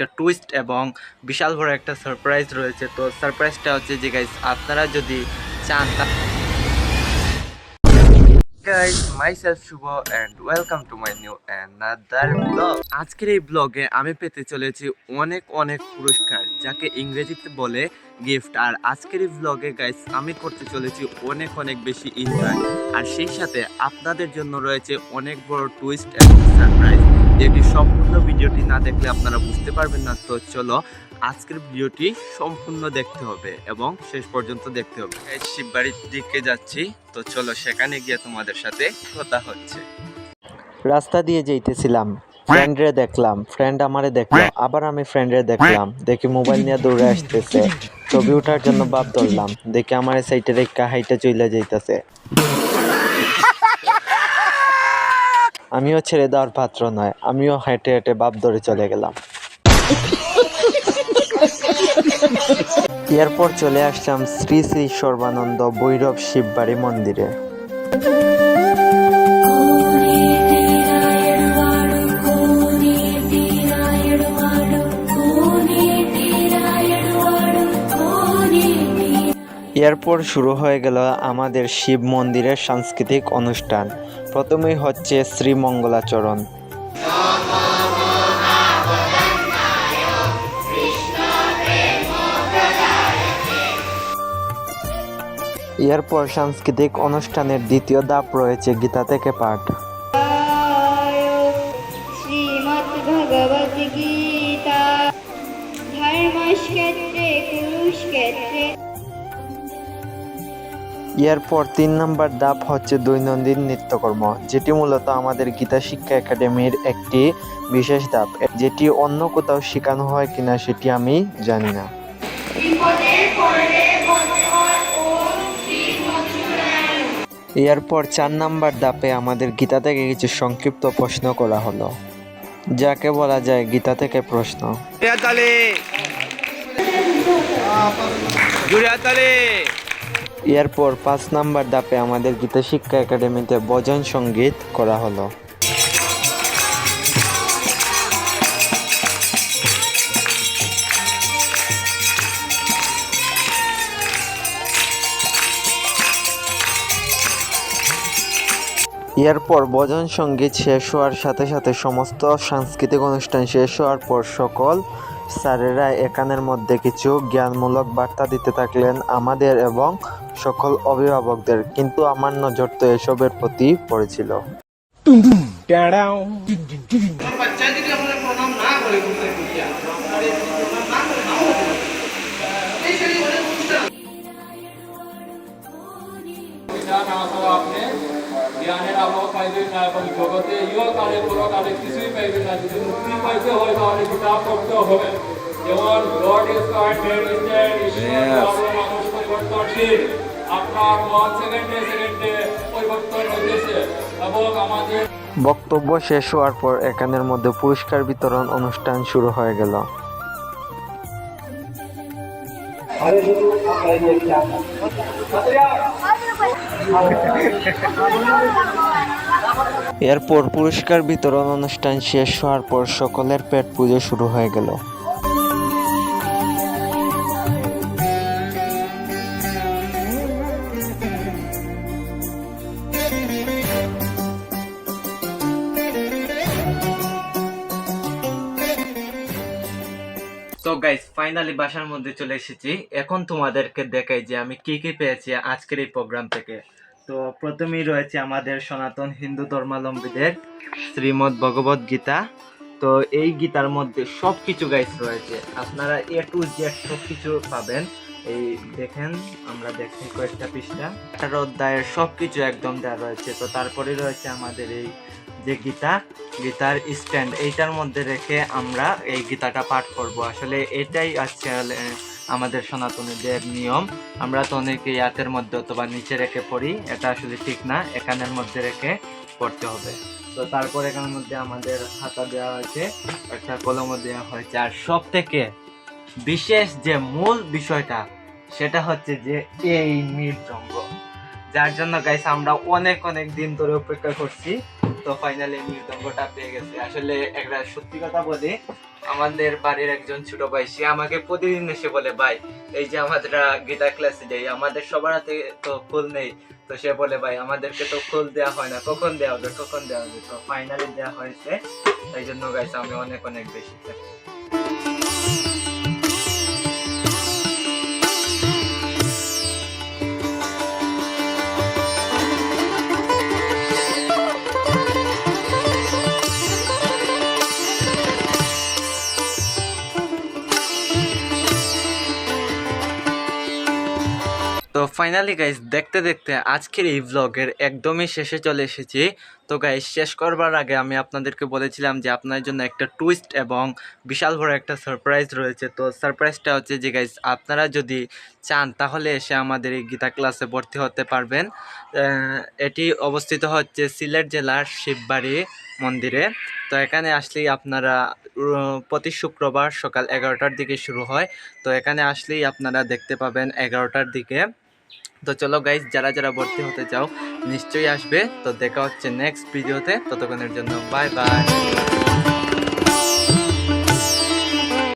একটা টুইস্ট এবং বিশাল বড় একটা সারপ্রাইজ রয়েছে। তো সারপ্রাইজটা হচ্ছে যে গাইস, আপনারা যদি চান guys, myself Shubho and welcome to my new another vlog. আজকের এই ব্লগে আমি পেতে চলেছি অনেক অনেক পুরস্কার, যাকে ইংরেজিতে বলে গিফট। আর আজকের এই ব্লগে গাইস আমি করতে চলেছি অনেক অনেক বেশি এনজয়, আর সেই সাথে আপনাদের জন্য রয়েছে অনেক বড় টুইস্ট এবং সারপ্রাইজ, যেটি সম্পূর্ণ ভিডিওটি না দেখলে আপনারা বুঝতে পারবেন না। তো চলো আজকের ভিডিওটি সম্পূর্ণ দেখতে হবে এবং শেষ পর্যন্ত দেখতে হবে। শিববাড়ির দিকে যাচ্ছি, তো চলো সেখানে গিয়ে তোমাদের সাথে কথা হচ্ছে। রাস্তা দিয়ে যাইতেছিলাম, ফ্রেন্ডরে দেখলাম, ফ্রেন্ড আমারে দেখলো, আবার আমি ফ্রেন্ডরে দেখলাম, দেখি মোবাইল নিয়ে দৌড়ে আসতেছে। ছবি ওঠার জন্য বাপ ধরলাম, দেখি আমার সাইটে রেখা হাইটা চইলা যাইতেছে। আমিও ছেড়ে দেওয়ার পাত্র নয়, আমিও হেঁটে হেঁটে বাপ ধরে চলে গেলাম। এরপর চলে আসলাম শ্রী শ্রী সর্বানন্দ ভৈরব শিববাড়ি মন্দিরে। এরপর শুরু হয়ে গেল আমাদের শিব মন্দিরের সাংস্কৃতিক অনুষ্ঠান। প্রথমেই হচ্ছে শ্রীমঙ্গলাচরণ। এরপর সাংস্কৃতিক অনুষ্ঠানের দ্বিতীয় ধাপ রয়েছে গীতা থেকে পাঠ। শ্রীমদ্ভগবদ্গীতা ধর্মক্ষেত্রে কুরুক্ষেত্রে। এরপর 3 নম্বর ধাপ হচ্ছে দৈনন্দিন নিত্যকর্ম, যেটি মূলত আমাদের গীতা শিক্ষা একাডেমির একটি বিশেষ ধাপ, যেটি অন্য কোথাও শেখানো হয় কিনা সেটি আমি জানি না। এরপর 4 নম্বর ধাপে আমাদের গীতা থেকে কিছু সংক্ষিপ্ত প্রশ্ন করা হলো, যাকে বলা যায় গীতা থেকে প্রশ্ন। এরপর 5 নম্বর ধাপে আমাদের গীতা শিক্ষা একাডেমিতে ভজন সঙ্গীত করা হলো। এরপর ভজন সঙ্গীত শেষ হওয়ার সাথে সাথে সমস্ত সাংস্কৃতিক অনুষ্ঠান শেষ হওয়ার পর সকল স্যারেরা এখানের মধ্যে কিছু জ্ঞানমূলক বার্তা দিতে থাকলেন আমাদের এবং সকল অভিভাবকদের, কিন্তু আমার নজর তো এসবের প্রতি পড়েছিল। জ্ঞানের আলো পাইবেন না এবং জগতে ইহকালে পরকালে কিছুই পাইবেন না। যদি মুক্তি পাইতে হয় তাহলে গীতা পড়তে হবে। যেমন গড ইজ মানুষ পরিবর্তনশীল, আপনার মন সেকেন্ডে সেকেন্ডে পরিবর্তন হইতেছে এবং আমাদের বক্তব্য শেষ হওয়ার পর এখানের মধ্যে পুরস্কার বিতরণ অনুষ্ঠান শুরু হয়ে গেল। এরপর পুরস্কার বিতরণ অনুষ্ঠান শেষ হওয়ার পর সকলের পেট পুজো শুরু হয়ে গেল। তো গাইস ফাইনালি বাসার মধ্যে চলে এসেছি। এখন তোমাদেরকে দেখাই যে আমি কি কি পেয়েছি আজকের এই প্রোগ্রাম থেকে। তো প্রথমেই রয়েছে আমাদের সনাতন হিন্দু ধর্মাবলম্বীদের শ্রীমদ্ ভগবদ গীতা। তো এই গীতার মধ্যে সবকিছু গাইস রয়েছে, আপনারা A to Z সবকিছু পাবেন। এই দেখেন, আমরা দেখছি কয়েকটা পৃষ্ঠা, 18 অধ্যায়ের সবকিছু একদম দেওয়া রয়েছে। তো তারপরে রয়েছে আমাদের এই যে গীতার স্ট্যান্ড, এইটার মধ্যে রেখে আমরা এই গীতাটা পাঠ করব। আসলে এটাই আসলে আমাদের সনাতনীদের নিয়ম। আমরা তো অনেকে হাতের মধ্যে অথবা নিচে রেখে পড়ি, এটা আসলে ঠিক না, এখানের মধ্যে রেখে পড়তে হবে। তো তারপর এখানের মধ্যে আমাদের খাতা দেওয়া হয়েছে, একটা কলমও দেওয়া হয়েছে। আর সব থেকে বিশেষ যে মূল বিষয়টা সেটা হচ্ছে যে এই মৃদঙ্গ, যার জন্য গাইস আমরা অনেক অনেক দিন ধরে অপেক্ষা করছি। তো ফাইনালি মৃদঙ্গটা পেয়ে গেছে। আসলে একটা সত্যি কথা বলি, আমাদের বাড়ির একজন ছোট ভাই, সে আমাকে প্রতিদিন এসে বলে, ভাই এই যে আমাদের গিটার ক্লাসে যাই, আমাদের সবার হাতে তো ফুল নেই, তো সে বলে ভাই আমাদেরকে তো ফুল দেওয়া হয় না, কখন দেওয়া হবে, কখন দেওয়া হবে। তো ফাইনালি দেওয়া হয়েছে, এই জন্য গাইস আমি অনেক অনেক বেশি happy। তো ফাইনালি গাইস দেখতে দেখতে আজকের এই ব্লগের একদমই শেষে চলে এসেছি। তো গাইস শেষ করবার আগে আমি আপনাদেরকে বলেছিলাম যে আপনার জন্য একটা টুইস্ট এবং বিশাল বড় একটা সারপ্রাইজ রয়েছে। তো সারপ্রাইজটা হচ্ছে যে গাইস আপনারা যদি চান তাহলে এসে আমাদের এই গীতা ক্লাসে ভর্তি হতে পারবেন। এটি অবস্থিত হচ্ছে সিলেট জেলার শিববাড়ি মন্দিরে। তো এখানে আসলেই আপনারা প্রতি শুক্রবার সকাল 11টার দিকে শুরু হয়। তো এখানে আসলেই আপনারা দেখতে পাবেন 11টার দিকে। তো চলো গাইজ, যারা যারা ভর্তি হতে চাও নিশ্চয়ই আসবে। তো দেখা হচ্ছে নেক্সট ভিডিওতে, ততক্ষণের জন্য বাই বাই।